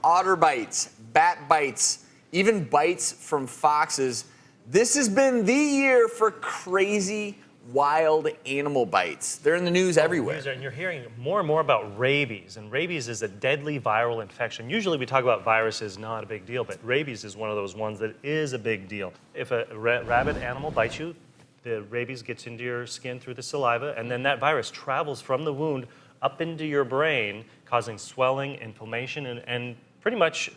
otter bites, bat bites, even bites from foxes. This has been the year for crazy, wild animal bites. They're in the news everywhere. And you're hearing more and more about rabies, and rabies is a deadly viral infection. Usually we talk about viruses, not a big deal, but rabies is one of those ones that is a big deal. If a rabid animal bites you, the rabies gets into your skin through the saliva, and then that virus travels from the wound up into your brain, causing swelling, inflammation, and pretty much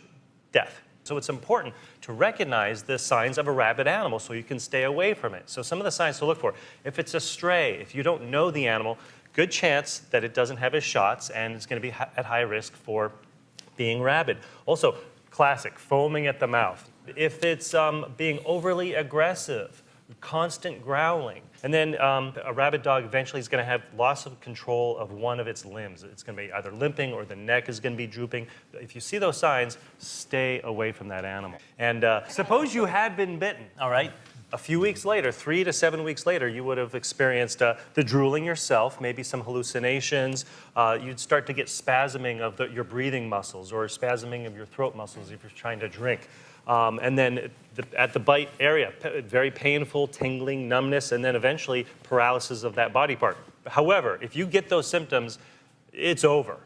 death. So it's important to recognize the signs of a rabid animal so you can stay away from it. So some of the signs to look for: if it's a stray, if you don't know the animal, good chance that it doesn't have its shots and it's going to be at high risk for being rabid. Also, classic, foaming at the mouth. If it's being overly aggressive, constant growling. And then a rabid dog eventually is going to have loss of control of one of its limbs. It's going to be either limping or the neck is going to be drooping. If you see those signs, stay away from that animal. And suppose you had been bitten, all right? A few weeks later, 3 to 7 weeks later, you would have experienced the drooling yourself, maybe some hallucinations. You'd start to get spasming of your breathing muscles or spasming of your throat muscles if you're trying to drink. And then at the bite area, very painful, tingling, numbness, and then eventually paralysis of that body part. However, if you get those symptoms, it's over.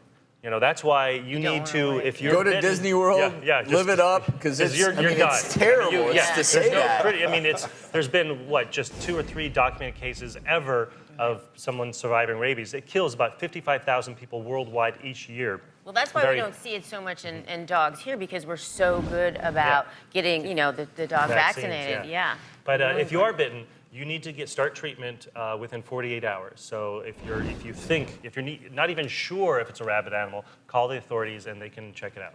You know, that's why you need to, if you're go to bitten, Disney World, live it up, because you're done. it's terrible to say that. There's been, what, just 2 or 3 documented cases ever of someone surviving rabies. It kills about 55,000 people worldwide each year. Well, that's why we don't see it so much in dogs here, because we're so good about getting, you know, the dog vaccinated. Yeah. But if you are bitten, you need to start treatment within 48 hours. So if you're not even sure if it's a rabid animal, call the authorities and they can check it out.